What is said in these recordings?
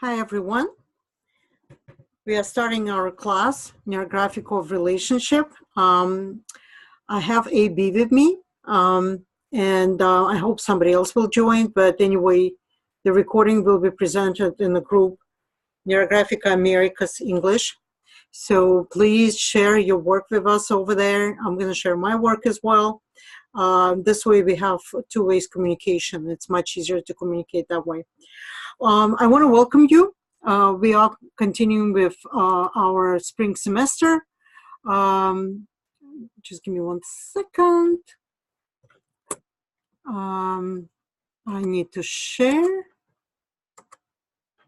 Hi, everyone. We are starting our class, NeuroGraphica Relationship. I have AB with me, and I hope somebody else will join. But anyway, the recording will be presented in the group NeuroGraphica America's English. So please share your work with us over there. I'm going to share my work as well. This way we have two-way communication. It's much easier to communicate that way. I want to welcome you. We are continuing with our spring semester. Just give me 1 second. I need to share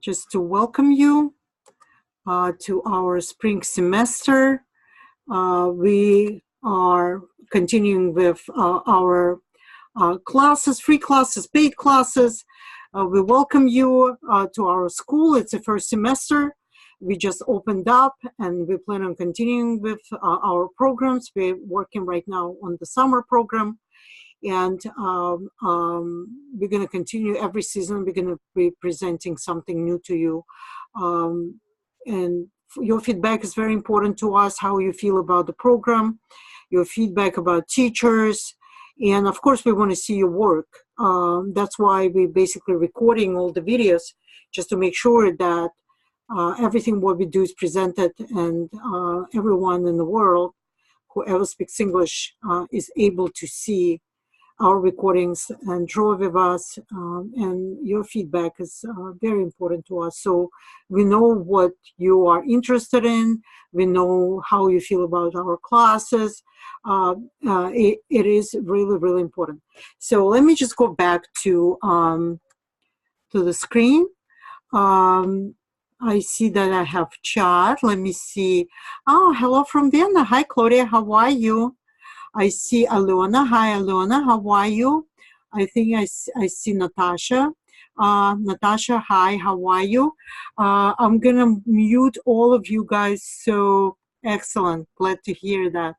just to welcome you to our spring semester. We are continuing with our classes, free classes, paid classes. We welcome you to our school. It's the first semester. We just opened up and we plan on continuing with our programs. We're working right now on the summer program. And we're going to continue every season. We're going to be presenting something new to you. And your feedback is very important to us, how you feel about the program, your feedback about teachers. And of course, we want to see your work. That's why we're basically recording all the videos, just to make sure that everything what we do is presented, and everyone in the world, whoever speaks English, is able to see our recordings and draw with us. And your feedback is very important to us. So we know what you are interested in. We know how you feel about our classes. It is really, really important. So let me just go back to the screen. I see that I have chat. Let me see. Oh, hello from Vienna. Hi, Claudia. How are you? I see Alona. Hi, Alona. How are you? I think I see Natasha. Natasha, hi. How are you? I'm going to mute all of you guys. So excellent. Glad to hear that.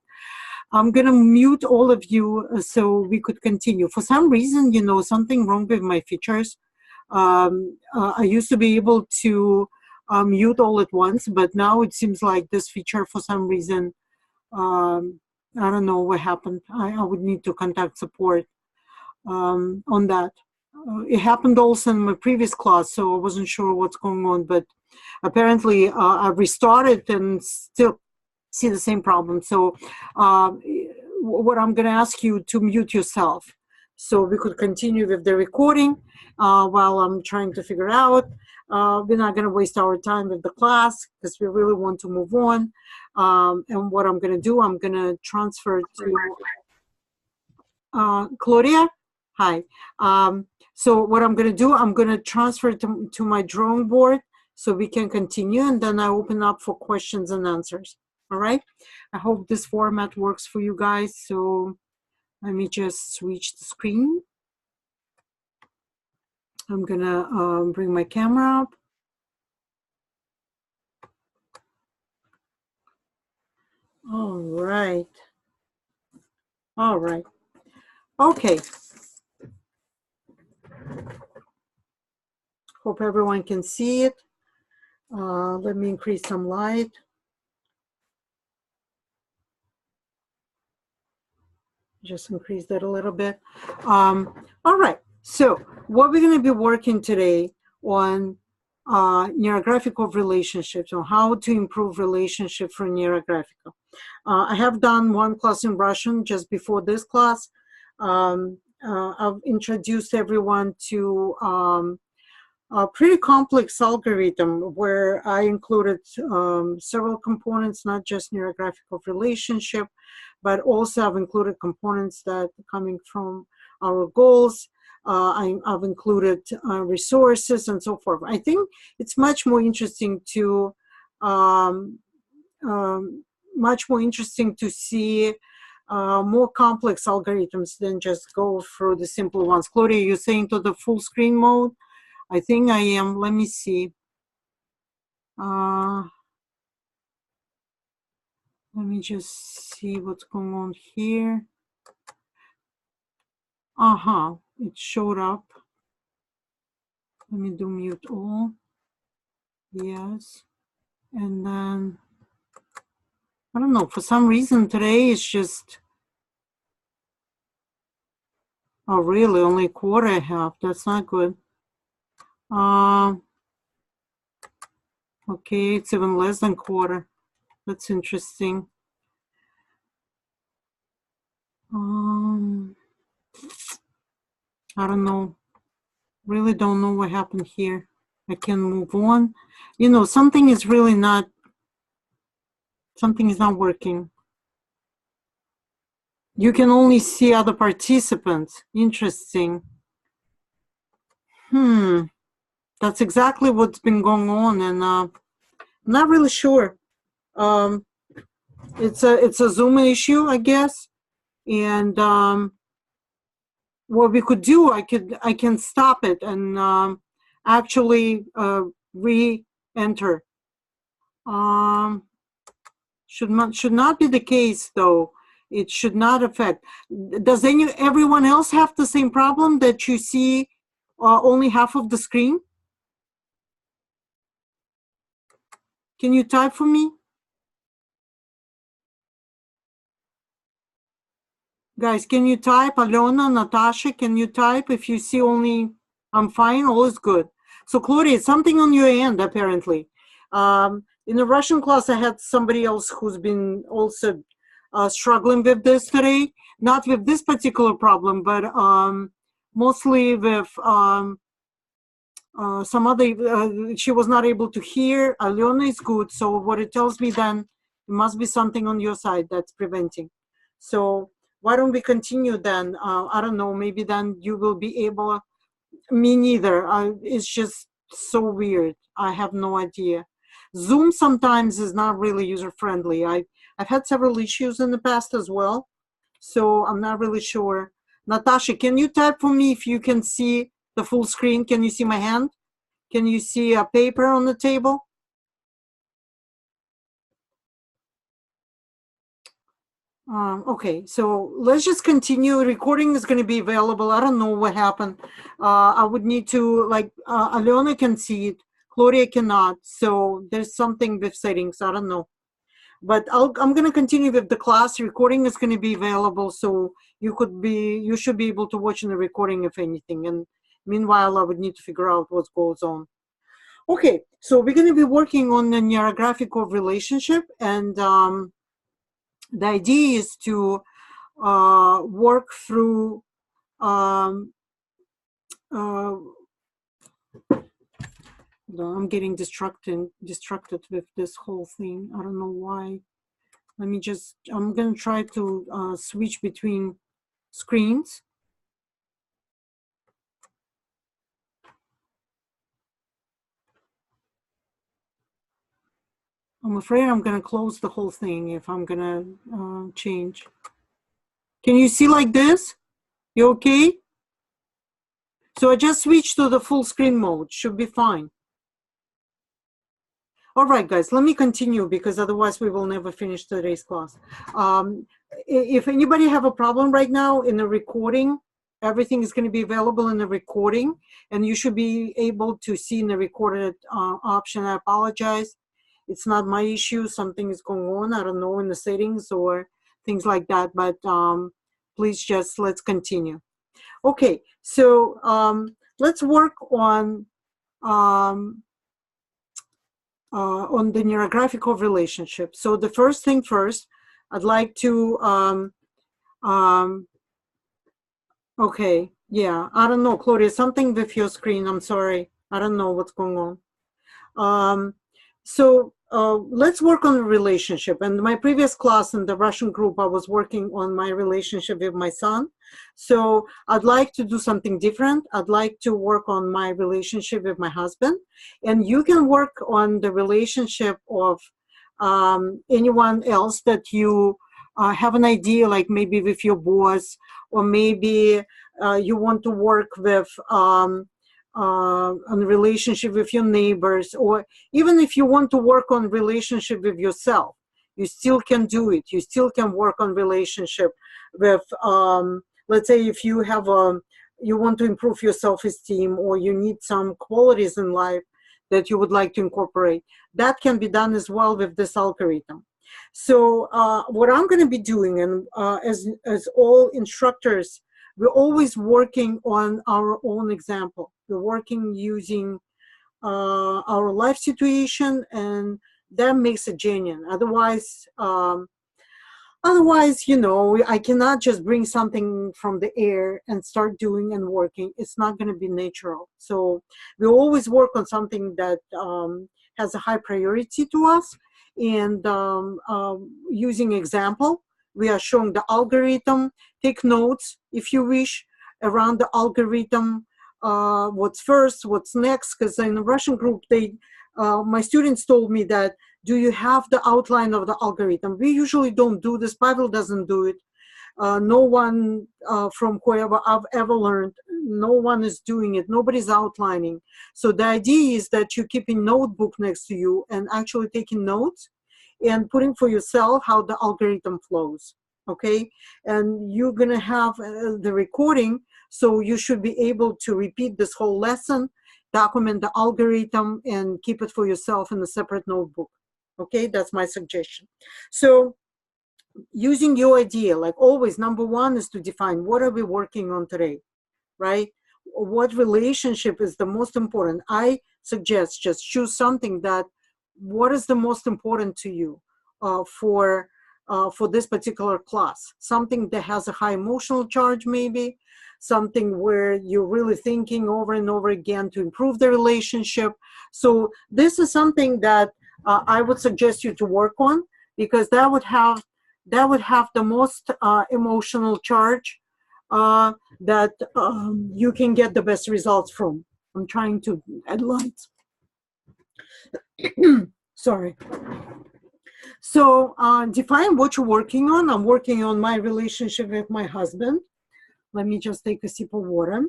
I'm going to mute all of you so we could continue. For some reason, something wrong with my features. I used to be able to mute all at once, but now it seems like this feature, for some reason, I don't know what happened. I would need to contact support on that. It happened also in my previous class, so I wasn't sure what's going on, but apparently I restarted and still see the same problem. So what I'm going to ask you to mute yourself so we could continue with the recording while I'm trying to figure out. We're not going to waste our time with the class because we really want to move on. And what I'm going to do, I'm going to transfer to Claudia. Hi. So what I'm going to do, I'm going to transfer to my drawing board so we can continue, and then I open up for questions and answers. All right. I hope this format works for you guys. So let me just switch the screen. I'm going to bring my camera up. All right. All right. Okay. Hope everyone can see it. Let me increase some light. Just increase that a little bit. All right. So what we're going to be working today on NeuroGraphica relationships, on how to improve relationships for NeuroGraphica. I have done one class in Russian just before this class. I've introduced everyone to a pretty complex algorithm where I included several components, not just NeuroGraphica relationship, but also I've included components that are coming from our goals. I've included resources and so forth. I think it's much more interesting to see more complex algorithms than just go through the simple ones. Claudia, you're saying to the full screen mode? I think I am. Let me see. Let me just see what's going on here. It showed up. Let me do mute all. Yes. And then, I don't know, for some reason today it's just, oh, really, only a quarter I have. That's not good. Okay, it's even less than quarter. That's interesting. I don't know. Really don't know what happened here. I can move on. You know, something is not working. You can only see other participants. Interesting. That's exactly what's been going on, and I'm not really sure. It's a Zoom issue, I guess. And what we could do, I can stop it and actually re-enter. Should not be the case though. It should not affect. Does everyone else have the same problem that you see only half of the screen? Can you type for me? Guys, can you type? Alona, Natasha, can you type? If you see only, I'm fine, all is good. So Claudia, something on your end, apparently. In the Russian class, I had somebody else who's been also struggling with this today. Not with this particular problem, but mostly with some other, she was not able to hear. Alona is good, so what it tells me then, it must be something on your side that's preventing. So why don't we continue then? I don't know, maybe then you will be able, me neither. It's just so weird. I have no idea. Zoom sometimes is not really user-friendly. I've had several issues in the past as well, so I'm not really sure. Natasha, can you type for me if you can see the full screen? Can you see my hand? Can you see a paper on the table? Okay, so let's just continue. Recording is going to be available. I don't know what happened. I would need to, like, Alona can see it, Gloria cannot. So there's something with settings. I don't know. But I'm going to continue with the class. Recording is going to be available, so you should be able to watch in the recording if anything. And meanwhile, I would need to figure out what goes on. Okay, so we're going to be working on the NeuroGraphica relationship, and the idea is to work through I'm getting distracted with this whole thing. I don't know why. I'm going to try to switch between screens. I'm afraid I'm going to close the whole thing if I'm going to change. Can you see like this? You okay? So I just switched to the full screen mode. Should be fine. All right, guys, let me continue because otherwise we will never finish today's class. If anybody have a problem right now in the recording, everything is going to be available in the recording, and you should be able to see in the recorded option. I apologize. It's not my issue. Something is going on. I don't know, in the settings or things like that, but please let's continue. Okay, so let's work on the NeuroGraphica relationship. So the first thing first, I'd like to, okay, yeah, I don't know, Claudia, something with your screen, I'm sorry. I don't know what's going on. So let's work on the relationship. In my previous class in the Russian group, I was working on my relationship with my son. So I'd like to do something different. I'd like to work on my relationship with my husband. And you can work on the relationship of anyone else that you have an idea, like maybe with your boss, or maybe you want to work with on relationship with your neighbors, or even if you want to work on relationship with yourself, you still can do it. You still can work on relationship with, let's say if you have you want to improve your self-esteem, or you need some qualities in life that you would like to incorporate. That can be done as well with this algorithm. So what I'm going to be doing, and as all instructors, we're always working on our own example. We're working using our life situation, and that makes it genuine. Otherwise, you know, I cannot just bring something from the air and start doing and working. It's not going to be natural. So we always work on something that has a high priority to us. And using example, we are showing the algorithm. Take notes, if you wish, around the algorithm. What's first, what's next? Because in the Russian group, my students told me that, do you have the outline of the algorithm? We usually don't do this. Pavel doesn't do it. No one from whoever I've ever learned, no one is doing it. Nobody's outlining. So the idea is that you keep a notebook next to you and actually taking notes and putting for yourself how the algorithm flows. Okay, and you're gonna have the recording, so you should be able to repeat this whole lesson, document the algorithm, and keep it for yourself in a separate notebook. Okay, that's my suggestion. So using your idea, like always, number one is to define what are we working on today, right? What relationship is the most important? I suggest just choose something that, what is the most important to you for this particular class? Something that has a high emotional charge, maybe something where you're really thinking over and over again to improve the relationship. So this is something that I would suggest you to work on, because that would have the most emotional charge that you can get the best results from. I'm trying to add lights. Sorry. So define what you're working on. I'm working on my relationship with my husband. Let me just take a sip of water.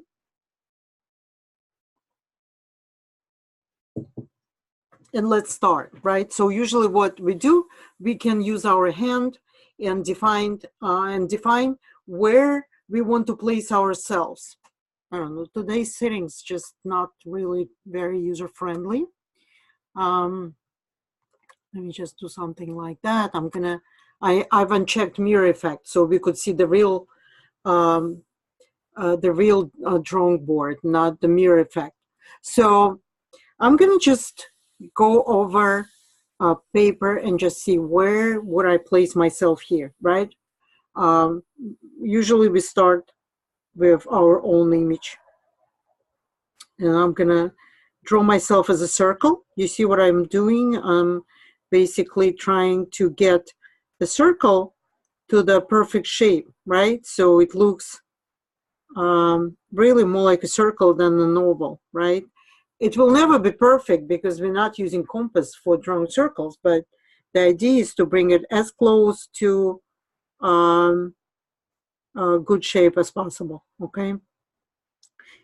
And let's start, right? So usually what we do, we can use our hand and define where we want to place ourselves. I don't know, today's settings just not really very user-friendly. Let me just do something like that. I've unchecked mirror effect, so we could see the real drawing board, not the mirror effect. So I'm gonna just go over paper and just see where would I place myself here, right? Usually we start with our own image. And I'm gonna draw myself as a circle. You see what I'm doing? I'm basically trying to get the circle to the perfect shape, right? So it looks really more like a circle than an oval, right? It will never be perfect because we're not using compass for drawing circles, but the idea is to bring it as close to a good shape as possible, okay?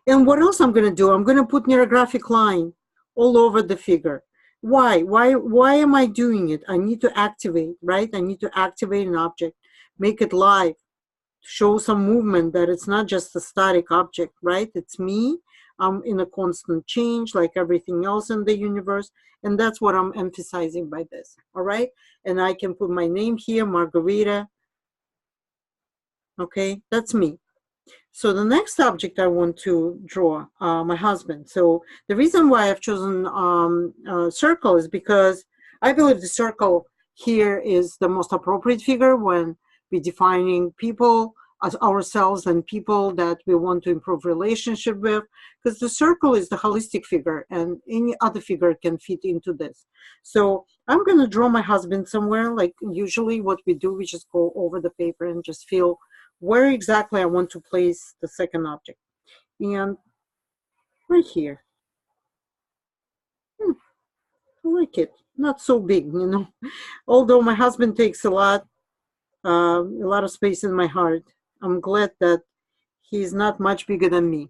And what else I'm going to do? I'm going to put neurographic line all over the figure. Why? Why am I doing it? I need to activate, right? I need to activate an object, make it live, show some movement, that it's not just a static object, right? It's me. I'm in a constant change like everything else in the universe. And that's what I'm emphasizing by this, all right? And I can put my name here, Margarita. Okay, that's me. So the next object I want to draw, my husband. So the reason why I've chosen circle is because I believe the circle here is the most appropriate figure when we're defining people as ourselves and people that we want to improve relationship with, because the circle is the holistic figure and any other figure can fit into this. So I'm going to draw my husband somewhere. Like usually what we do, we just go over the paper and just feel where exactly I want to place the second object. And right here. I like it. Not so big, you know. Although my husband takes a lot of space in my heart. I'm glad that he's not much bigger than me.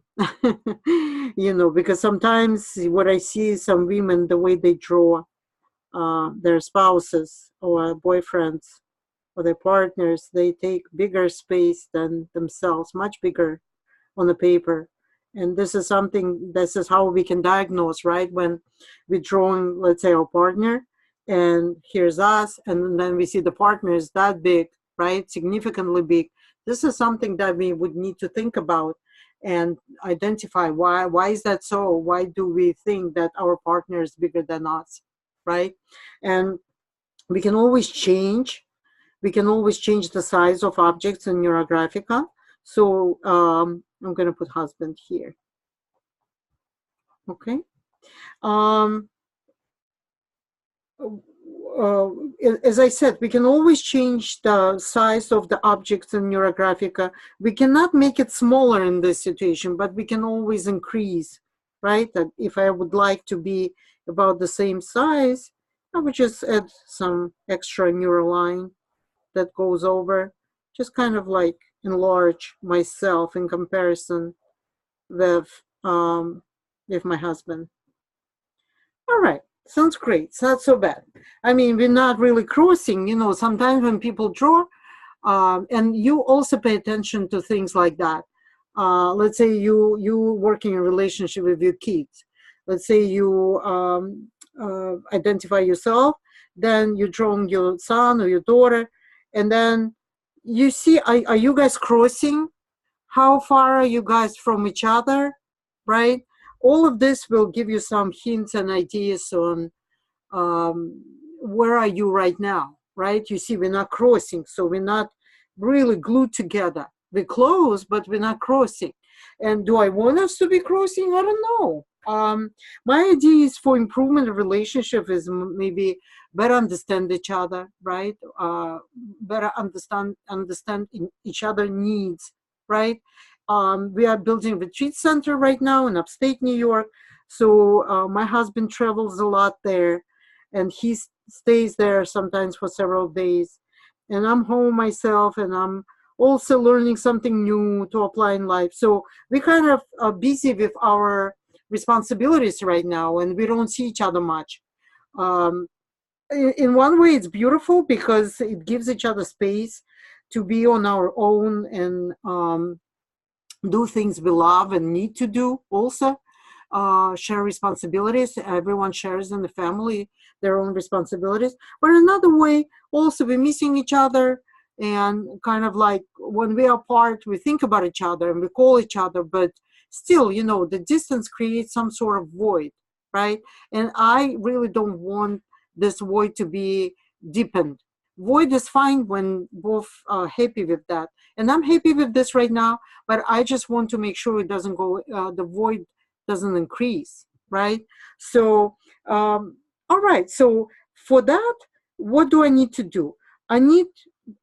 You know, because sometimes what I see is some women, the way they draw their spouses or boyfriends or their partners, they take bigger space than themselves, much bigger on the paper. And this is something, this is how we can diagnose, right? When we're drawing, let's say, our partner, and here's us, and then we see the partner is that big, right? Significantly big. This is something that we would need to think about and identify why is that so? Why do we think that our partner is bigger than us, right? And we can always change. We can always change the size of objects in NeuroGraphica. So I'm going to put husband here. Okay. Um, uh, as I said, we can always change the size of the objects in NeuroGraphica. We cannot make it smaller in this situation, but we can always increase, right? That if I would like to be about the same size, I would just add some extra neuroline that goes over, just kind of like enlarge myself in comparison with my husband. All right, sounds great. It's not so bad. I mean, we're not really crossing. You know, sometimes when people draw, and you also pay attention to things like that. Let's say you work in a relationship with your kids. Let's say you identify yourself, then you draw your son or your daughter, and then you see, are you guys crossing? How far are you guys from each other, right? All of this will give you some hints and ideas on um, where are you right now, right? You see, we're not crossing, so we're not really glued together. We're close, but we're not crossing. And do I want us to be crossing? I don't know. My idea is for improvement of relationship is maybe better understand each other, right? Better understand each other needs, right? We are building a retreat center right now in upstate New York. So my husband travels a lot there, and he stays there sometimes for several days. And I'm home myself, and I'm also learning something new to apply in life. So we kind of are busy with our responsibilities right now, and we don't see each other much. In one way, it's beautiful because it gives each other space to be on our own and do things we love and need to do also. Share responsibilities. Everyone shares in the family their own responsibilities. But another way, also we're missing each other, and kind of like when we are apart, we think about each other and we call each other, but still, you know, the distance creates some sort of void, right? And I really don't want this void to be deepened. Void is fine when both are happy with that. And I'm happy with this right now, but I just want to make sure it doesn't go, the void doesn't increase, right? So, all right. So for that, what do I need to do?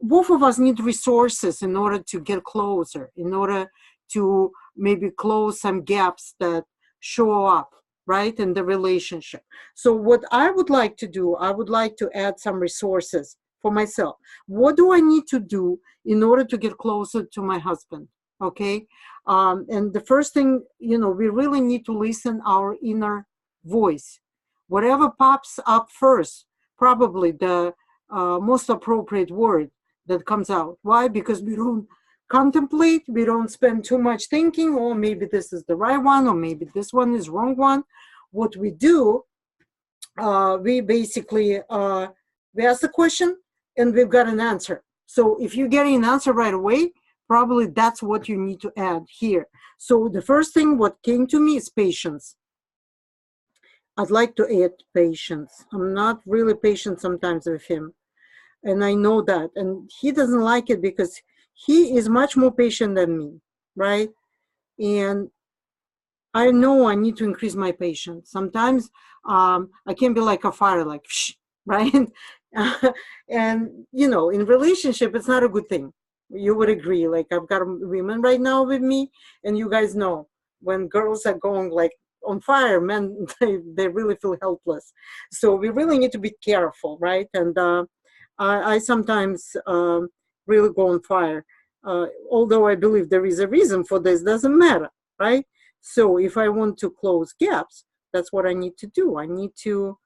Both of us need resources in order to get closer, in order to maybe close some gaps that show up, right, in the relationship. So what I would like to do, I would like to add some resources for myself. What do I need to do in order to get closer to my husband? Okay. And the first thing, you know, we really need to listen our inner voice. Whatever pops up first, probably the most appropriate word that comes out. Why? Because we don't contemplate, we don't spend too much thinking, or maybe this is the right one, or maybe this one is wrong one. What we do, we basically, we ask the question and we've got an answer. So if you're getting an answer right away, probably that's what you need to add here. So the first thing what came to me is patience. I'd like to add patience. I'm not really patient sometimes with him, and I know that. And he doesn't like it because he is much more patient than me, right? And I know I need to increase my patience. Sometimes I can be like a fire, like, right? And, you know, in relationship, it's not a good thing. You would agree. Like, I've got women right now with me, and you guys know when girls are going like on fire, men, they really feel helpless. So we really need to be careful, right? And I sometimes really go on fire. Although I believe there is a reason for this, doesn't matter, right? So if I want to close gaps, that's what I need to do. I need to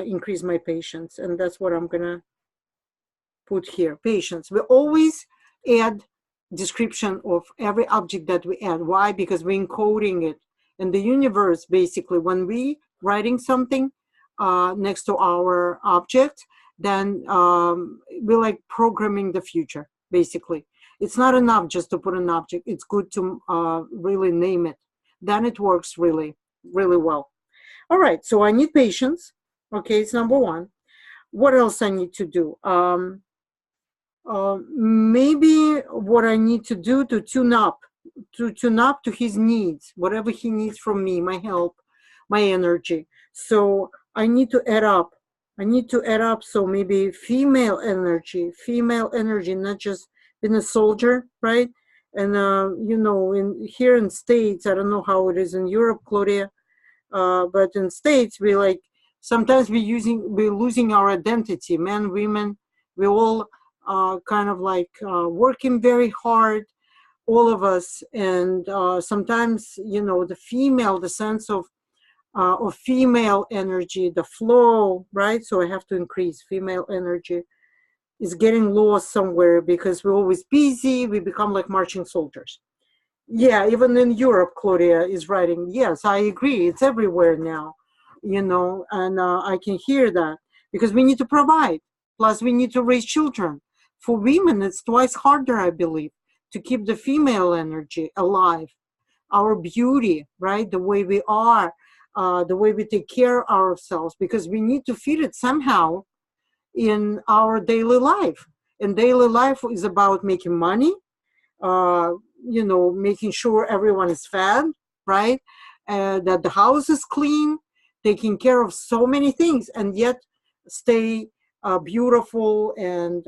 increase my patience, and that's what I'm gonna put here. Patience. We always add description of every object that we add. Why? Because we're encoding it in the universe. Basically, when we writing something next to our object, then we're like programming the future. Basically, it's not enough just to put an object. It's good to really name it. Then it works really, really well. All right, so I need patience. Okay, it's number one. What else I need to do? Maybe what I need to do to tune up to his needs, whatever he needs from me, my help, my energy. So I need to add up. So maybe female energy, not just being a soldier, right? And here in States, I don't know how it is in Europe, Claudia, but in States, we like sometimes we're losing our identity. Men, women, we all kind of like working very hard, all of us, and sometimes the sense of female energy, the flow, right? So I have to increase female energy is getting lost somewhere because we're always busy. We become like marching soldiers. Yeah, even in Europe, Claudia is writing. Yes, I agree. It's everywhere now, and I can hear that because we need to provide. Plus, we need to raise children. For women, it's twice harder, I believe, to keep the female energy alive, our beauty, right? The way we are, the way we take care of ourselves, because we need to feed it somehow in our daily life. And daily life is about making money, making sure everyone is fed, right? That the house is clean, taking care of so many things, and yet stay beautiful and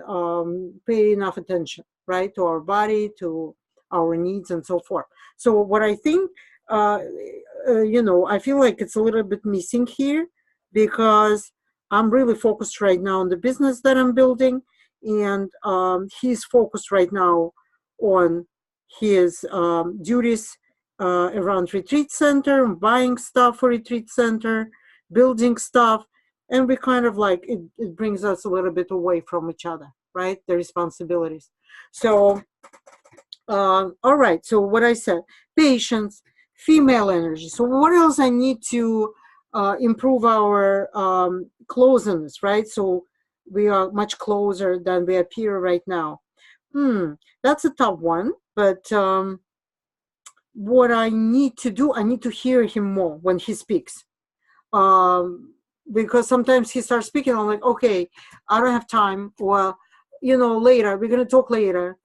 pay enough attention, right, to our body, to our needs, and so forth. So what I think, I feel like it's a little bit missing here because I'm really focused right now on the business that I'm building, and he's focused right now on his duties around retreat center, buying stuff for retreat center, building stuff, and we kind of like it brings us a little bit away from each other, right? The responsibilities. So all right, so what I said, patience, female energy. So what else I need to improve our closeness, right? So we are much closer than we appear right now. That's a tough one, but what I need to do, I need to hear him more when he speaks. Because sometimes he starts speaking, I'm like, okay, I don't have time. Well, later, we're going to talk later.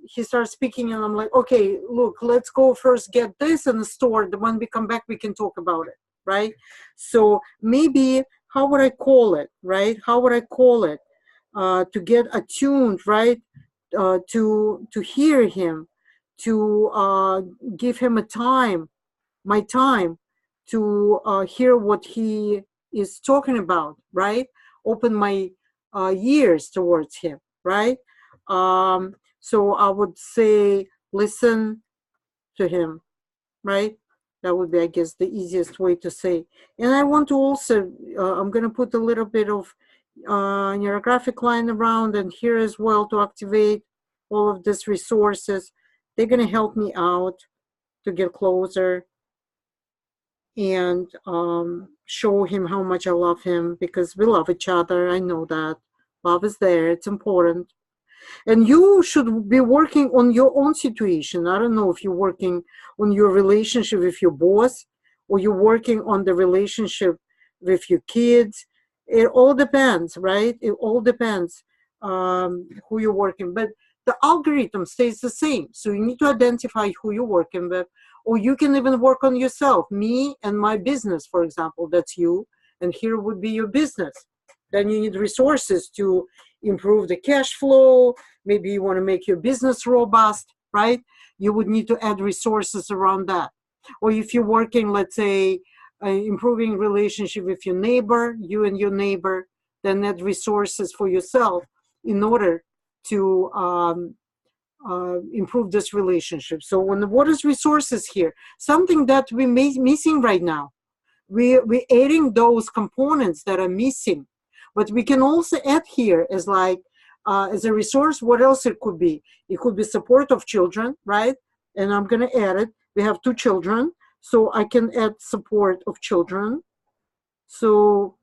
He starts speaking and I'm like, okay, look, let's go first get this in the store. The when we come back, we can talk about it, right? So maybe, how would I call it, right? How would I call it? To get attuned, right? To hear him, to give him my time, to hear what he is talking about, right? Open my ears towards him, right? So I would say listen to him, right? That would be, I guess, the easiest way to say. And I want to also, I'm going to put a little bit of neurographic line around and here as well to activate all of these resources. They're going to help me out to get closer and show him how much I love him, because we love each other. I know that. Love is there. It's important. And you should be working on your own situation. I don't know if you're working on your relationship with your boss or you're working on the relationship with your kids. It all depends, right? It all depends who you're working with. But the algorithm stays the same. So you need to identify who you're working with, or you can even work on yourself. Me and my business, for example, that's you. And here would be your business. Then you need resources to improve the cash flow. Maybe you want to make your business robust, right? You would need to add resources around that. Or if you're working, let's say, improving relationship with your neighbor, you and your neighbor, then add resources for yourself in order to improve this relationship. So what is resources here? Something that we're missing right now. We're adding those components that are missing. But we can also add here as like as a resource, what else it could be? It could be support of children, right? And I'm going to add it. We have 2 children, so I can add support of children. So,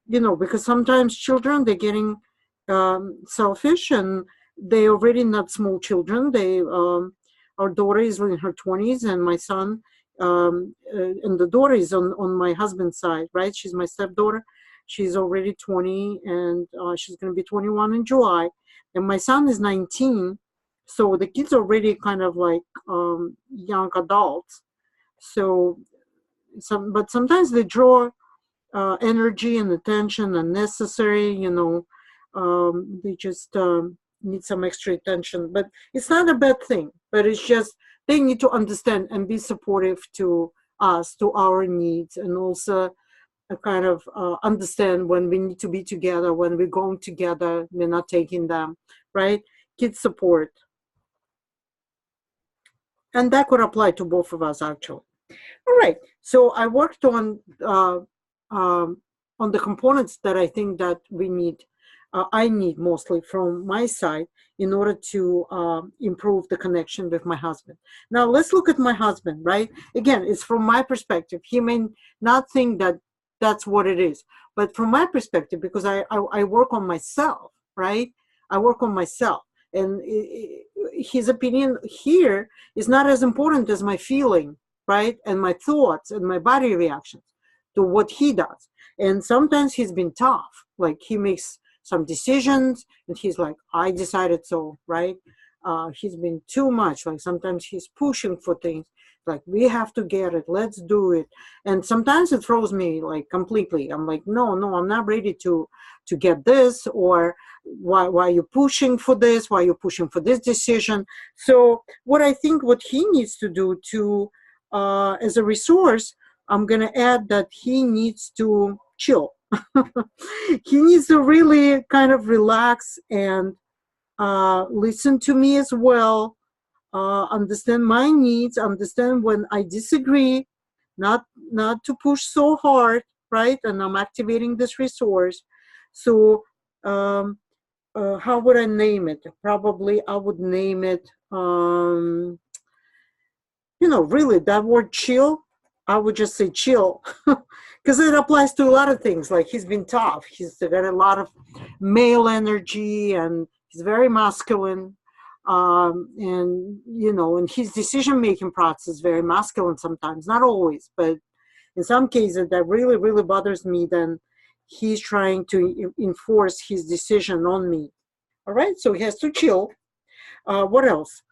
because sometimes children, they're getting selfish, and they already not small children. Our daughter is in her 20s, and my son, and the daughter is on my husband's side, right? She's my stepdaughter. She's already 20, and she's going to be 21 in July. And my son is 19. So the kids are already kind of like young adults. So, but sometimes they draw energy and attention unnecessary. They just need some extra attention. But it's not a bad thing. But it's just they need to understand and be supportive to us, to our needs, and also kind of understand when we need to be together, when we're going together, we're not taking them, right? Kids support. And that could apply to both of us, actually. All right. So I worked on the components that I think that we need. I need mostly from my side in order to improve the connection with my husband. Now let's look at my husband, right? Again, it's from my perspective. He may not think that that's what it is, but from my perspective, because I work on myself, right? I work on myself, and his opinion here is not as important as my feeling, right? And my thoughts and my body reactions to what he does. And sometimes he's been tough. Like he makes some decisions and he's like, I decided so, right? He's been too much. Like sometimes he's pushing for things. Like we have to get it. Let's do it. And sometimes it throws me like completely. I'm like, no, I'm not ready to get this. Or why are you pushing for this? Why are you pushing for this decision? So what I think what he needs to do to as a resource, I'm going to add that he needs to chill. He needs to really kind of relax and listen to me as well, understand my needs, understand when I disagree, not to push so hard, right? And I'm activating this resource. So how would I name it? Probably I would name it really that word chill, I would just say chill, because it applies to a lot of things. Like he's been tough. He's got a lot of male energy, and he's very masculine. And his decision-making process is very masculine sometimes, not always, but in some cases that really, really bothers me. Then he's trying to enforce his decision on me. All right, so he has to chill. What else?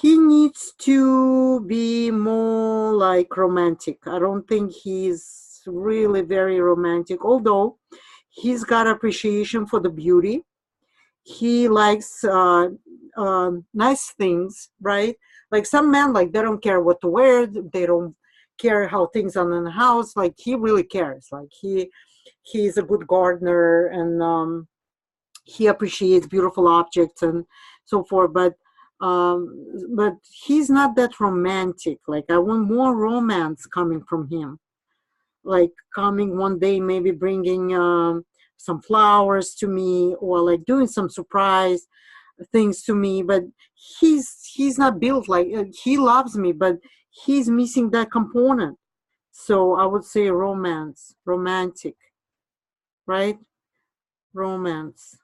He needs to be more like romantic. I don't think he's really very romantic, although he's got appreciation for the beauty. He likes nice things, right? Like some men, like they don't care what to wear. They don't care how things are in the house. Like he really cares. Like he's a good gardener, and he appreciates beautiful objects and so forth. But he's not that romantic. Like I want more romance coming from him. Like coming one day, maybe bringing some flowers to me, or like doing some surprise things to me. But he's not built like he loves me, but he's missing that component. So I would say romantic, right? Romance.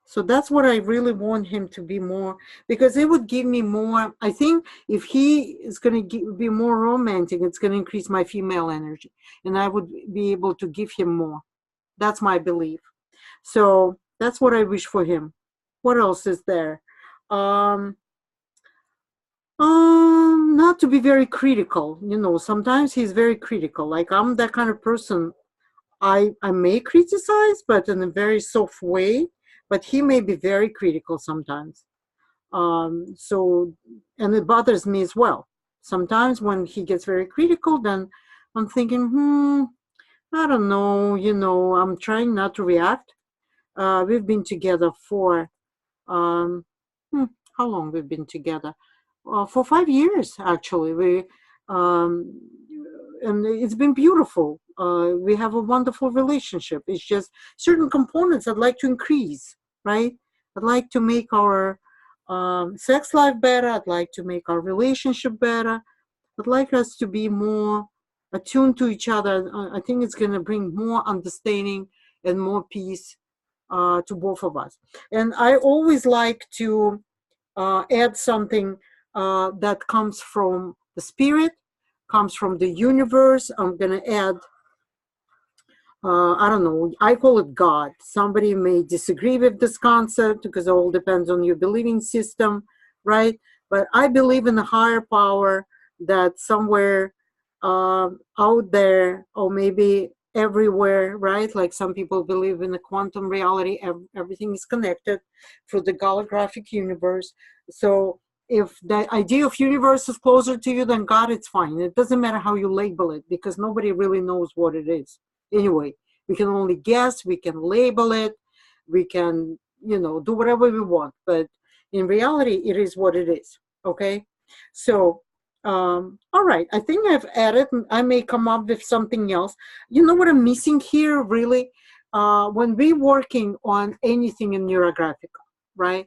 So that's what I really want him to be more, because it would give me more. I think if he is going to be more romantic, it's going to increase my female energy, and I would be able to give him more. That's my belief. So that's what I wish for him. What else is there? Not to be very critical. Sometimes he's very critical. Like I'm that kind of person. I may criticize, but in a very soft way. But he may be very critical sometimes. And it bothers me as well. Sometimes when he gets very critical, then I'm thinking, I don't know, I'm trying not to react. We've been together for, how long we've been together? For 5 years, actually. Um, and it's been beautiful. We have a wonderful relationship. It's just certain components I'd like to increase, right? I'd like to make our sex life better. I'd like to make our relationship better. I'd like us to be more attuned to each other. I think it's going to bring more understanding and more peace to both of us. And I always like to add something that comes from the spirit, comes from the universe. I'm going to add, I don't know, I call it God. Somebody may disagree with this concept because it all depends on your believing system, right? But I believe in a higher power that somewhere out there, or maybe everywhere, right? Like some people believe in the quantum reality, everything is connected through the holographic universe. So if the idea of universe is closer to you than God, it's fine. It doesn't matter how you label it, because nobody really knows what it is. Anyway, we can only guess, we can label it, we can, do whatever we want. But in reality, it is what it is, okay? So, all right, I think I've added, I may come up with something else. You know what I'm missing here, really? When we're working on anything in NeuroGraphica, right?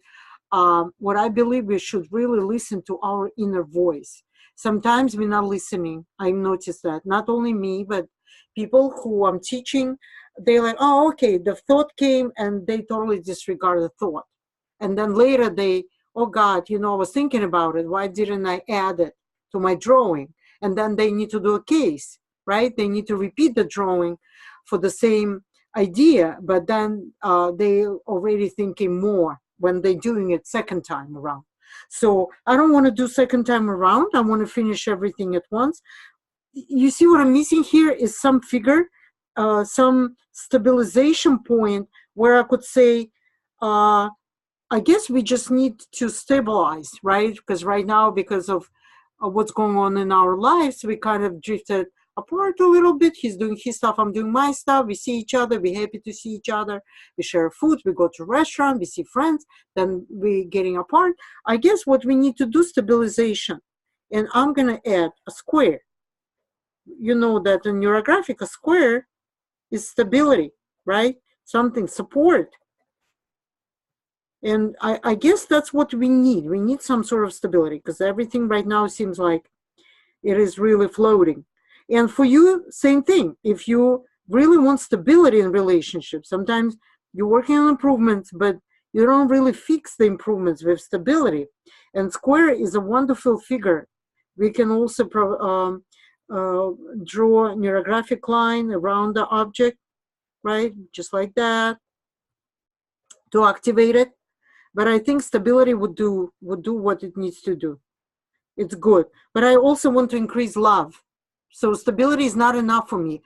What I believe we should really listen to our inner voice. Sometimes we're not listening. I noticed that. Not only me, but people who I'm teaching, they're like, oh, okay, the thought came, and they totally disregard the thought. And then later they, oh God, I was thinking about it. Why didn't I add it to my drawing? And then they need to do a case, right? They need to repeat the drawing for the same idea, but then they already thinking more when they're doing it second time around. So I don't want to do second time around. I want to finish everything at once. You see what I'm missing here is some figure, some stabilization point where I could say, I guess we just need to stabilize, right? Because right now, because of what's going on in our lives, we kind of drifted apart a little bit. He's doing his stuff, I'm doing my stuff. We see each other, we're happy to see each other. We share food, we go to a restaurant, we see friends, then we're getting apart. I guess what we need to do, stabilization. And I'm going to add a square. You know that in NeuroGraphica, a square is stability, right? Something, support. And I guess that's what we need. We need some sort of stability, because everything right now seems like it is really floating. And for you, same thing. If you really want stability in relationships, sometimes you're working on improvements, but you don't really fix the improvements with stability. And square is a wonderful figure. We can also draw a neurographic line around the object, right? Just like that, to activate it. But I think stability would do what it needs to do. It's good. But I also want to increase love. So stability is not enough for me.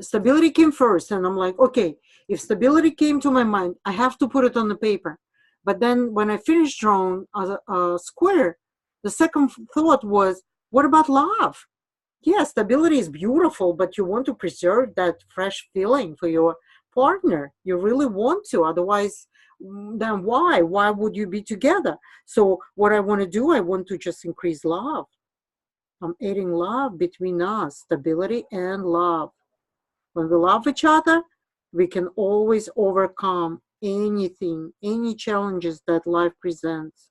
Stability came first, and I'm like, okay, if stability came to my mind, I have to put it on the paper. But then when I finished drawing a square, the second thought was, what about love? Yeah, stability is beautiful, but you want to preserve that fresh feeling for your partner. You really want to. Otherwise, then why? Why would you be together? So what I want to do, I want to just increase love. I'm adding love between us, stability and love. When we love each other, we can always overcome anything, any challenges that life presents.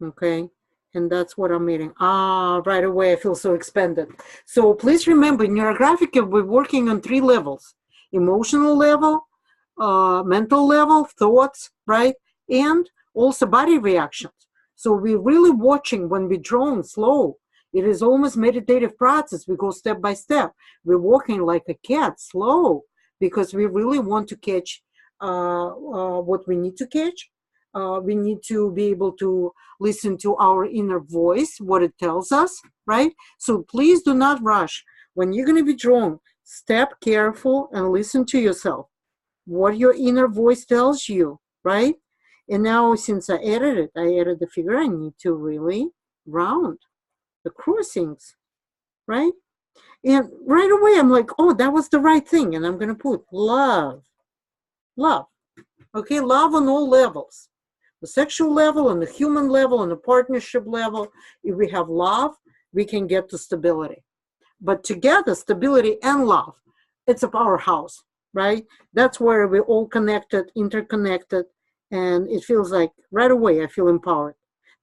Okay? And that's what I'm adding. Right away, I feel so expanded. So please remember, in NeuroGraphica, we're working on 3 levels. Emotional level, mental level, thoughts, right? And also body reactions. So we're really watching when we're drawing slow. It is almost meditative process. We go step by step. We're walking like a cat, slow, because we really want to catch what we need to catch. We need to be able to listen to our inner voice, what it tells us, right? So please do not rush. When you're going to be drawing, step careful and listen to yourself, what your inner voice tells you, right? And now, since I added the figure, I need to really round the crossings, right? And right away, I'm like, oh, that was the right thing. And I'm going to put love, okay? Love on all levels. The sexual level, on the human level, on the partnership level. If we have love, we can get to stability. but together, stability and love, it's a powerhouse, right? That's where we're all connected, interconnected, and it feels like right away I feel empowered.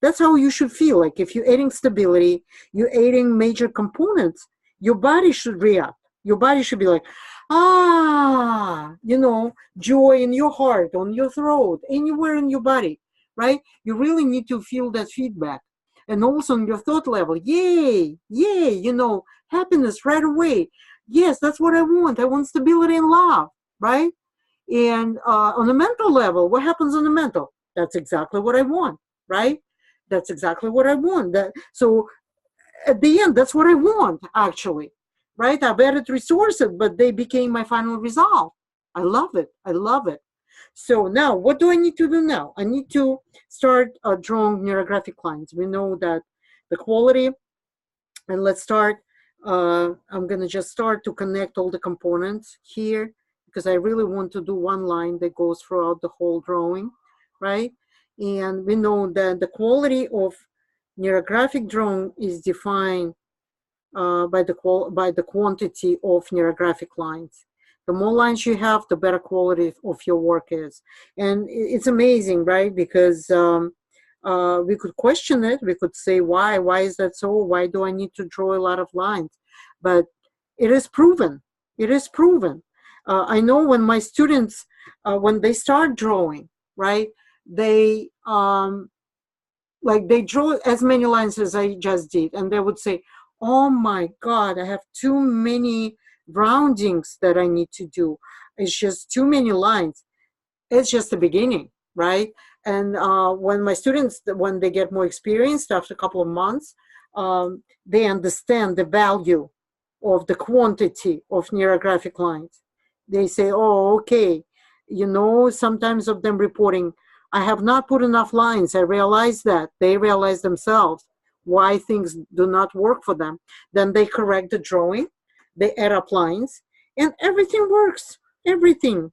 That's how you should feel. Like if you're adding stability, you're adding major components, your body should react. Your body should be like, joy in your heart, on your throat, anywhere in your body, right? You really need to feel that feedback. And also on your thought level, yay, yay, happiness right away. Yes, that's what I want. I want stability and love, right? And on the mental level, what happens on the mental? That's exactly what I want, right? That's exactly what I want. So at the end, that's what I want, actually, right? I've added resources, but they became my final result. I love it. I love it. So now, what do I need to do now? I need to start drawing neurographic lines. We know that the quality, and let's start. I'm going to just start to connect all the components here because I really want to do one line that goes throughout the whole drawing, right? And we know that the quality of neurographic drawing is defined by the quantity of neurographic lines. The more lines you have, the better quality of your work is. And it's amazing, right? Because we could question it. We could say, why? Why is that so? Why do I need to draw a lot of lines? But it is proven. It is proven. I know when my students, when they start drawing, right, they they draw as many lines as I just did, and they would say, oh my God, I have too many roundings that I need to do. It's just too many lines. It's just the beginning, right? And when my students, when they get more experienced after a couple of months, they understand the value of the quantity of neurographic lines. They say, oh, okay, sometimes of them reporting, I have not put enough lines. I realize that. They realize themselves why things do not work for them. Then they correct the drawing, they add up lines, and everything works. Everything,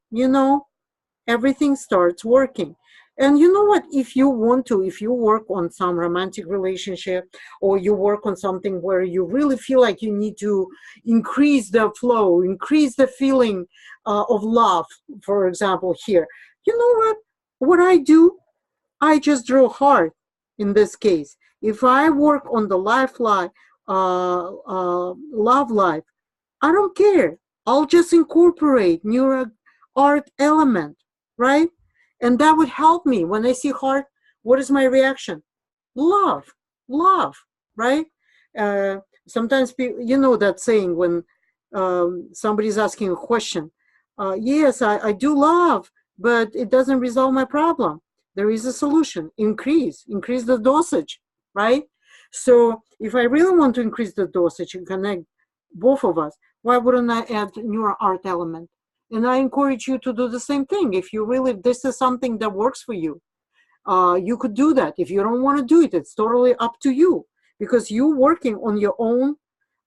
everything starts working. And you know what? If you work on some romantic relationship, or you work on something where you really feel like you need to increase the flow, increase the feeling of love, for example, here, you know what? What I do, I just draw hard in this case. If I work on the love life, I don't care. I'll just incorporate neuro art element, right? And that would help me. When I see heart, what is my reaction? Love, love, right? Sometimes people, that saying when somebody's asking a question, yes, I do love, but it doesn't resolve my problem. There is a solution. Increase the dosage, right? So if I really want to increase the dosage and connect both of us, why wouldn't I add neuro art element? And I encourage you to do the same thing. If this is something that works for you, you could do that. If you don't want to do it, it's totally up to you, because you're working on your own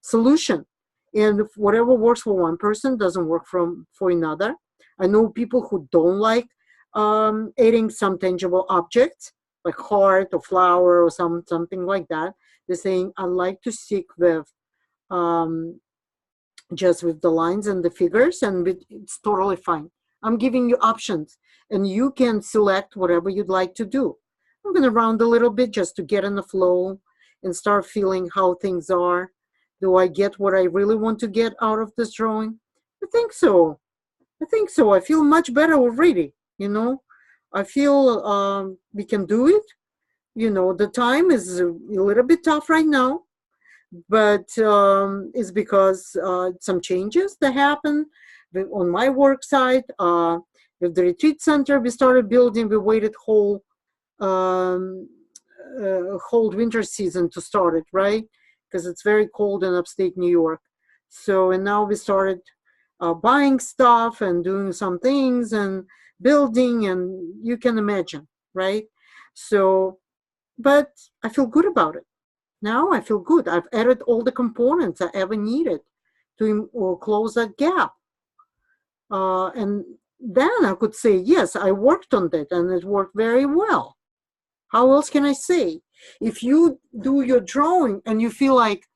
solution. And whatever works for one person doesn't work for another. I know people who don't like adding some tangible objects like heart or flower or something like that. They're saying, I like to stick with just with the lines and the figures, and it's totally fine. I'm giving you options, and you can select whatever you'd like to do. I'm going to round a little bit just to get in the flow and start feeling how things are. Do I get what I really want to get out of this drawing? I think so. I feel much better already, I feel we can do it. The time is a little bit tough right now, but it's because some changes that happened on my work site. With the retreat center, we started building. We waited whole winter season to start it, right? Because it's very cold in upstate New York. So, and now we started buying stuff and doing some things and building, and you can imagine, right? So, but I feel good about it. Now I feel good. I've added all the components I ever needed to close that gap. And then I could say, yes, I worked on that and it worked very well. How else can I say? If you do your drawing and you feel like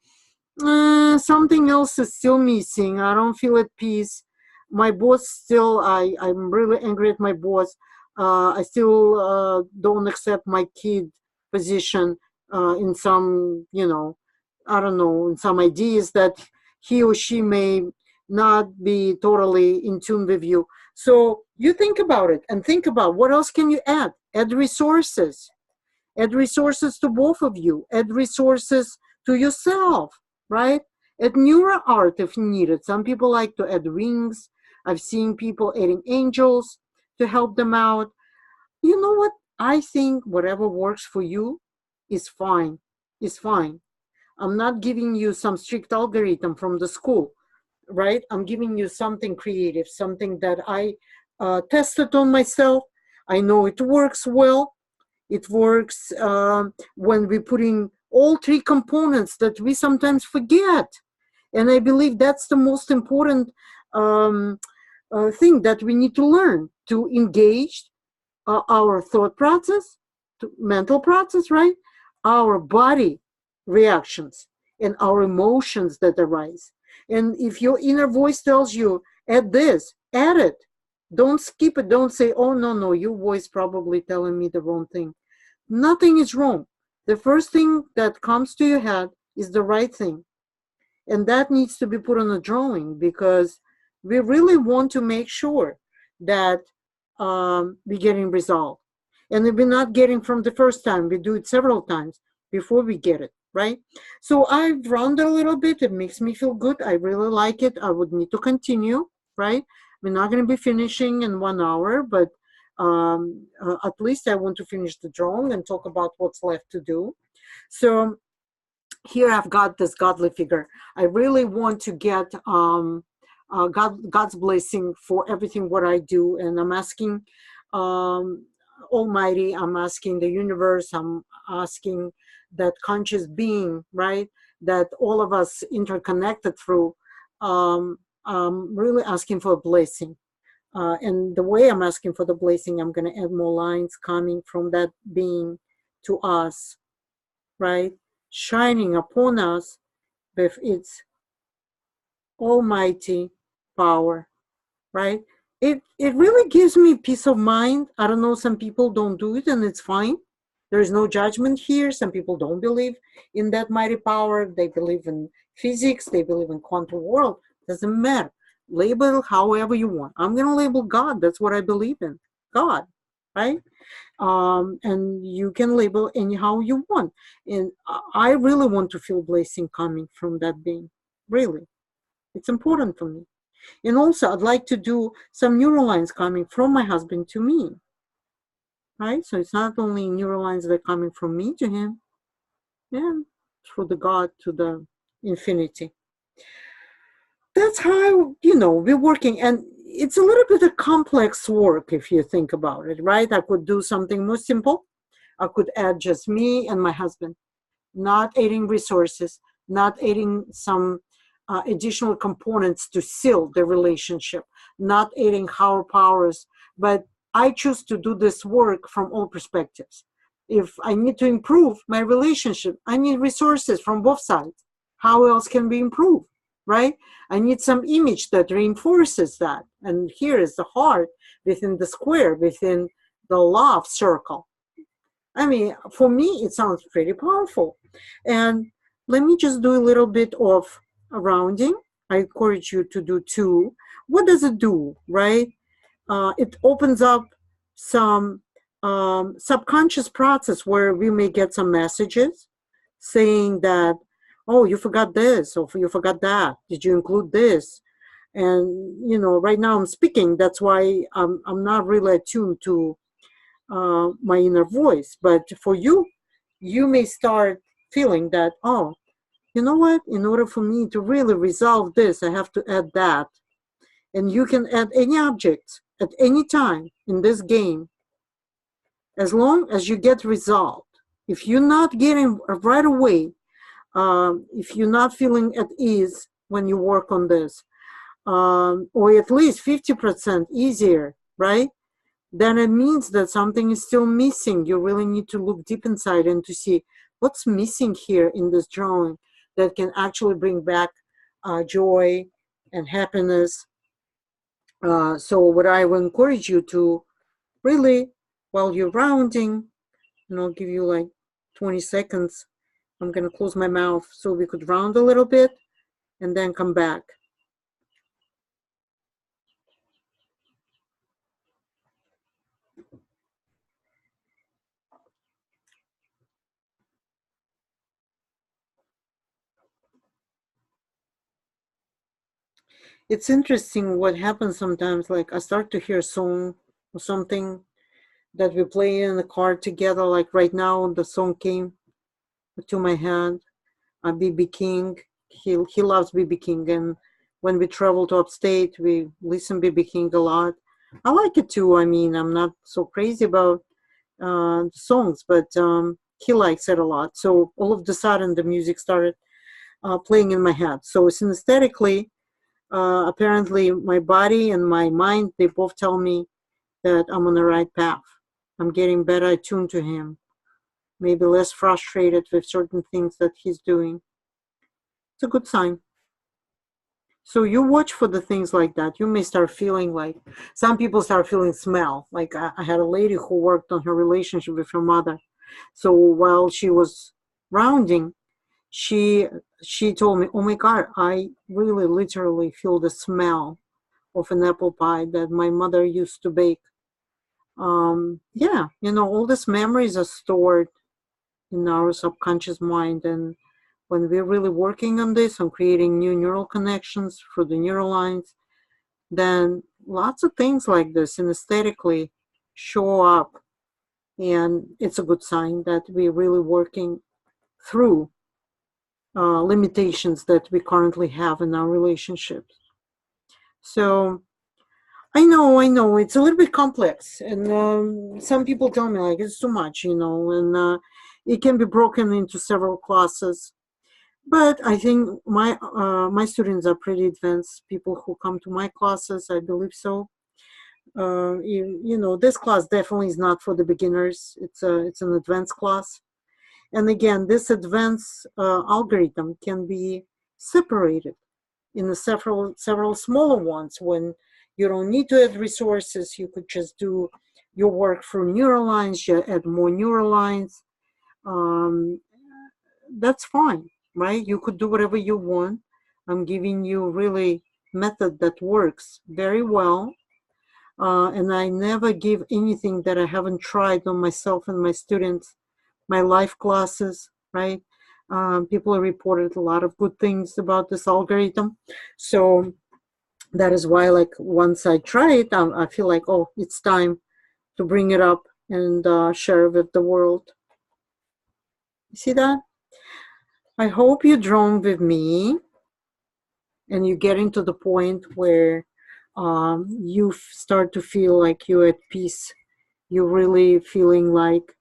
Something else is still missing. I don't feel at peace. My boss still, I'm really angry at my boss. I still don't accept my kid position in some, I don't know, in some ideas that he or she may not be totally in tune with you. So you think about it and think about what else can you add? Add resources. Add resources to both of you. Add resources to yourself, right? Add NeuroArt if needed. Some people like to add rings. I've seen people adding angels to help them out. You know what? I think whatever works for you is fine. Is fine. I'm not giving you some strict algorithm from the school, right? I'm giving you something creative, something that I tested on myself. I know it works well. It works when we're putting all three components that we sometimes forget. And I believe that's the most important thing that we need to learn to engage our thought process, mental process, right? Our body reactions and our emotions that arise. And if your inner voice tells you, add this, add it. Don't skip it. Don't say, oh, no, no, your voice probably telling me the wrong thing. Nothing is wrong. The first thing that comes to your head is the right thing. And that needs to be put on a drawing because we really want to make sure that we're getting resolved. And if we're not getting from the first time, we do it several times before we get it, right? So I've run a little bit. It makes me feel good. I really like it. I would need to continue, right? We're not going to be finishing in 1 hour, but at least I want to finish the drawing and talk about what's left to do. So here I've got this godly figure. I really want to get God's blessing for everything what I do, and I'm asking Almighty, I'm asking the universe, I'm asking that conscious being, right, that all of us interconnected through. I'm really asking for a blessing. And the way I'm asking for the blessing, I'm going to add more lines coming from that being to us, right? Shining upon us with its almighty power, right? It really gives me peace of mind. I don't know, some people don't do it, and it's fine. There is no judgment here. Some people don't believe in that mighty power. They believe in physics. They believe in quantum world. Doesn't matter. Label however you want. I'm going to label God. That's what I believe in. God, right? And you can label anyhow you want. And I really want to feel blessing coming from that being. Really. It's important for me. And also, I'd like to do some neural lines coming from my husband to me. Right? So it's not only neural lines that are coming from me to him. Yeah, through the God to the infinity. That's how, we're working. And it's a little bit of complex work if you think about it, right? I could do something more simple. I could add just me and my husband, not adding resources, not adding some additional components to seal the relationship, not adding higher powers. But I choose to do this work from all perspectives. If I need to improve my relationship, I need resources from both sides. How else can we improve, right? I need some image that reinforces that. And here is the heart within the square, within the love circle. I mean, for me, it sounds pretty powerful. And let me just do a little bit of rounding. I encourage you to do 2. What does it do, right? It opens up some subconscious process where we may get some messages saying that, oh, you forgot this, or you forgot that. Did you include this? And, right now I'm speaking. That's why I'm not really attuned to my inner voice. But for you, you may start feeling that, oh, you know what? In order for me to really resolve this, I have to add that. And you can add any object at any time in this game, as long as you get resolved. If you're not getting right away, if you're not feeling at ease when you work on this, or at least 50% easier, right? Then it means that something is still missing. You really need to look deep inside and to see what's missing here in this drawing that can actually bring back joy and happiness. So what I will encourage you to really, while you're rounding, and I'll give you like 20 seconds, I'm going to close my mouth so we could round a little bit and then come back. It's interesting what happens sometimes. Like I start to hear a song or something that we play in the car together. Like right now, the song came to my head. BB King. He loves BB King, and when we travel to upstate, we listen BB King a lot. I like it too. I mean, I'm not so crazy about songs, but he likes it a lot. So all of the sudden, the music started playing in my head. So synesthetically, apparently my body and my mind, they both tell me that I'm on the right path. I'm getting better attuned to him, maybe less frustrated with certain things that he's doing. It's a good sign. So you watch for the things like that. You may start feeling like, some people start feeling smell. Like I had a lady who worked on her relationship with her mother. So while she was rounding, she told me, oh my God, I really literally feel the smell of an apple pie that my mother used to bake. Yeah, all these memories are stored in our subconscious mind. And when we're really working on this, on creating new neural connections through the neural lines, then lots of things like this synesthetically show up. And it's a good sign that we're really working through limitations that we currently have in our relationships. So I know, it's a little bit complex. And some people tell me like it's too much, and it can be broken into several classes. But I think my students are pretty advanced. People who come to my classes, I believe so. This class definitely is not for the beginners. It's an advanced class. And again, this advanced algorithm can be separated in several smaller ones. When you don't need to add resources, you could just do your work through neural lines. You add more neural lines. That's fine, right? You could do whatever you want. I'm giving you really method that works very well. And I never give anything that I haven't tried on myself and my students. My life classes, right? People reported a lot of good things about this algorithm. So that is why, like, once I try it, I feel like, oh, it's time to bring it up and share it with the world. You see that? I hope you drawn with me and you get into the point where you start to feel like you're at peace. You're really feeling like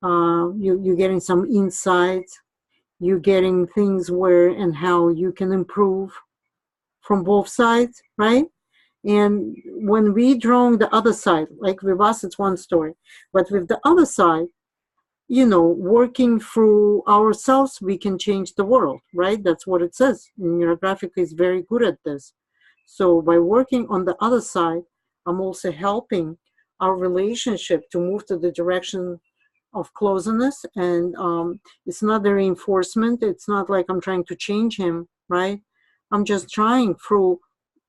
you're getting some insights. You're getting things where and how you can improve from both sides, right? And when we draw the other side, like with us, it's one story. But with the other side, working through ourselves, we can change the world, right? That's what it says. NeuroGraphica is very good at this. So by working on the other side, I'm also helping our relationship to move to the direction of closeness. And it's not the reinforcement. It's not like I'm trying to change him, right? I'm just trying through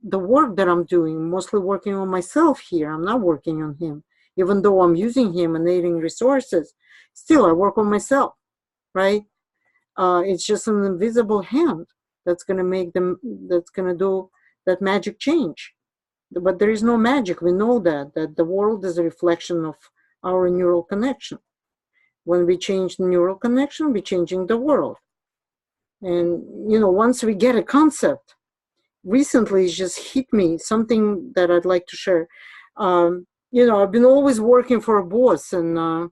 the work that I'm doing, mostly working on myself here. I'm not working on him. Even though I'm using him and aiding resources, still I work on myself, right? It's just an invisible hand that's going to do that magic change. But there is no magic. We know that the world is a reflection of our neural connection. When we change the neural connection, we're changing the world. And, once we get a concept, recently it just hit me, something that I'd like to share. I've been always working for a boss and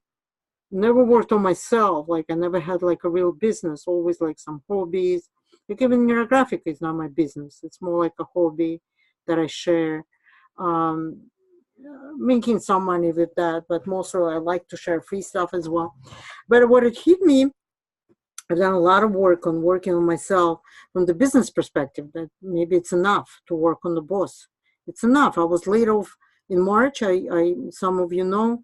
never worked on myself. Like I never had like a real business, always like some hobbies. Like even NeuroGraphica is not my business. It's more like a hobby that I share. Making some money with that, but mostly I like to share free stuff as well. But what it hit me I've done a lot of work on working on myself from the business perspective, that maybe it's enough to work on the boss. It's enough. I was laid off in March. Some of you know,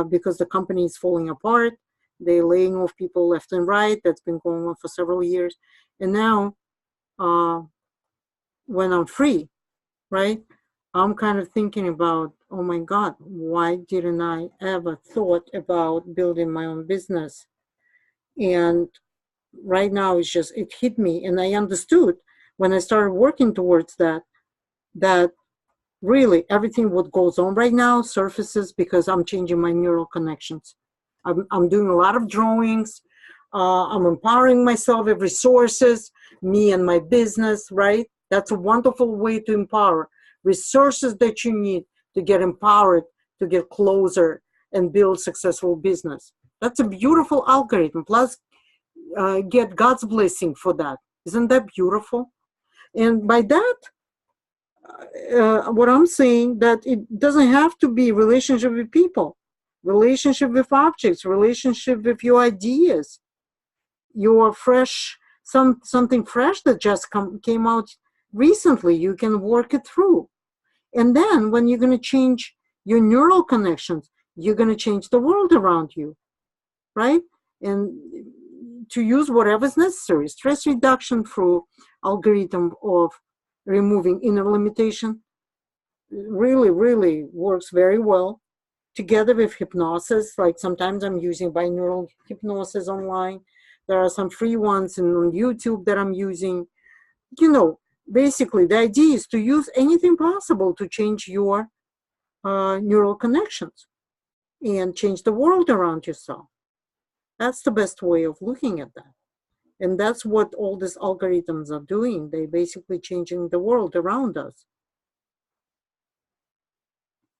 because the company is falling apart. They're laying off people left and right. That's been going on for several years. And now, uh, when I'm free, right, I'm kind of thinking about, oh my God, why didn't I ever thought about building my own business? And right now it's just, it hit me, and I understood when I started working towards that really everything what goes on right now surfaces because I'm changing my neural connections. I'm doing a lot of drawings. I'm empowering myself with resources, me and my business, right? That's a wonderful way to empower. Resources that you need to get empowered, to get closer and build successful business. That's a beautiful algorithm. Plus, get God's blessing for that. Isn't that beautiful? And by that, what I'm saying, that it doesn't have to be relationship with people, relationship with objects, relationship with your ideas, your fresh, something fresh that just came out recently. You can work it through. And then when you're going to change your neural connections, you're going to change the world around you, right? And to use whatever is necessary. Stress reduction through algorithm of removing inner limitation really, really works very well together with hypnosis. Like sometimes I'm using binaural hypnosis online. There are some free ones on YouTube that I'm using. You know, basically the idea is to use anything possible to change your neural connections and change the world around yourself. That's the best way of looking at that. And that's what all these algorithms are doing. They're basically changing the world around us.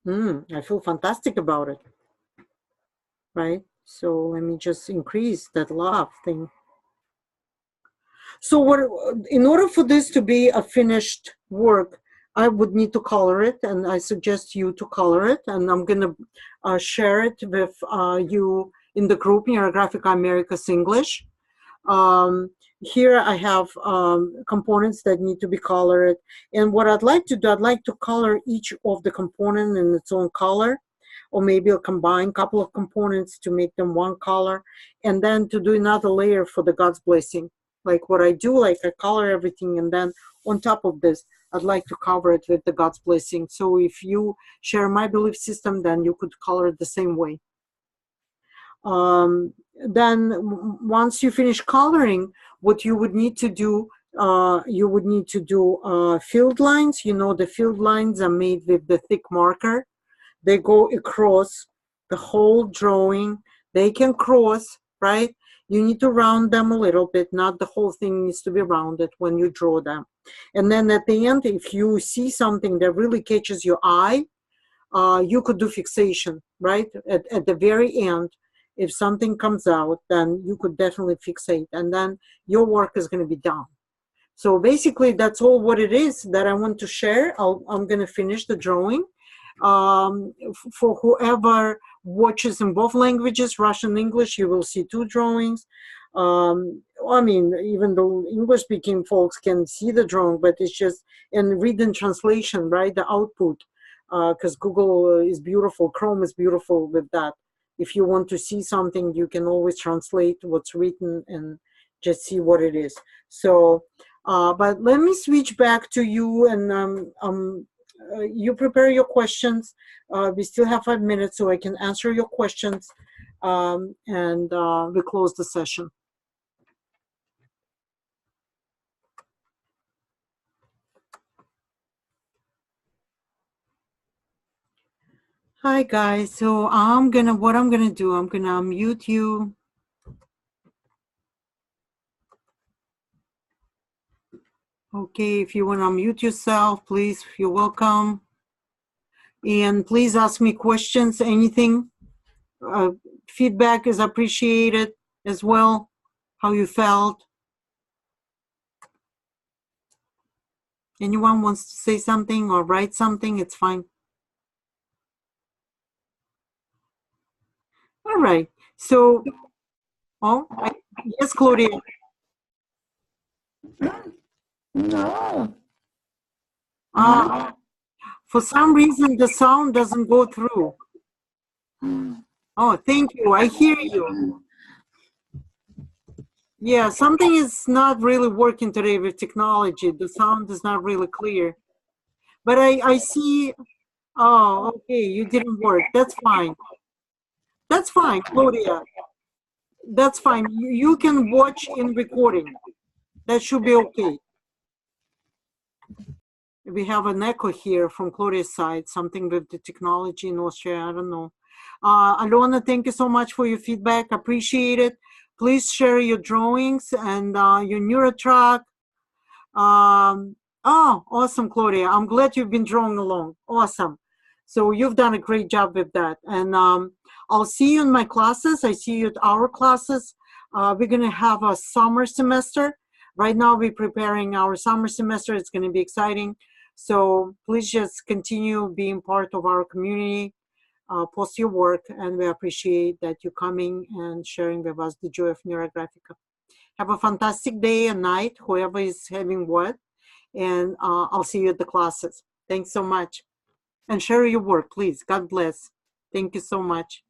I feel fantastic about it, right? So let me just increase that love thing. So what, in order for this to be a finished work, I would need to color it, and I suggest you to color it. And I'm going to share it with you in the group NeuroGraphica Americas English. Here I have components that need to be colored. And what I'd like to do, I'd like to color each of the component in its own color, or maybe I'll combine a couple of components to make them one color, and then to do another layer for the God's blessing. Like what I do, like I color everything, and then on top of this, I'd like to cover it with the God's blessing. So if you share my belief system, then you could color it the same way. Then once you finish coloring, what you would need to do, field lines. You know, the field lines are made with the thick marker. They go across the whole drawing. They can cross, right? You need to round them a little bit. Not the whole thing needs to be rounded when you draw them. And then at the end, if you see something that really catches your eye, you could do fixation, right? At the very end, if something comes out, then you could definitely fixate, and then your work is going to be done. So basically, that's all what it is that I want to share. I'm going to finish the drawing. For whoever watches in both languages, Russian and English, you will see two drawings. I mean, even though English-speaking folks can see the drawing, but it's just in read and translation, right? The output, because Google is beautiful, Chrome is beautiful with that. If you want to see something, you can always translate what's written and just see what it is. So, but let me switch back to you, and you prepare your questions. We still have 5 minutes, so I can answer your questions, and we close the session. Hi guys, so what I'm gonna do, I'm gonna unmute you. Okay, if you want to unmute yourself, please, you're welcome. And please ask me questions, anything. Feedback is appreciated as well, how you felt. Anyone wants to say something or write something, it's fine. All right, so Oh, yes, Claudia. No. For some reason, the sound doesn't go through. Oh, thank you. I hear you. Yeah, something is not really working today with technology. The sound is not really clear. But I see. Oh, okay. You didn't work. That's fine. That's fine, Claudia. That's fine. You can watch in recording. That should be okay. We have an echo here from Claudia's side, something with the technology in Austria. I don't know. Alona, thank you so much for your feedback. Appreciate it. Please share your drawings and your NeuroTrack. Oh, awesome, Claudia. I'm glad you've been drawing along. Awesome. So you've done a great job with that. And I'll see you in my classes. I see you at our classes. We're going to have a summer semester. Right now, we're preparing our summer semester. It's going to be exciting. So please just continue being part of our community. Post your work, and we appreciate that you're coming and sharing with us the joy of NeuroGraphica. Have a fantastic day and night, whoever is having what, and I'll see you at the classes. Thanks so much. And share your work, please. God bless. Thank you so much.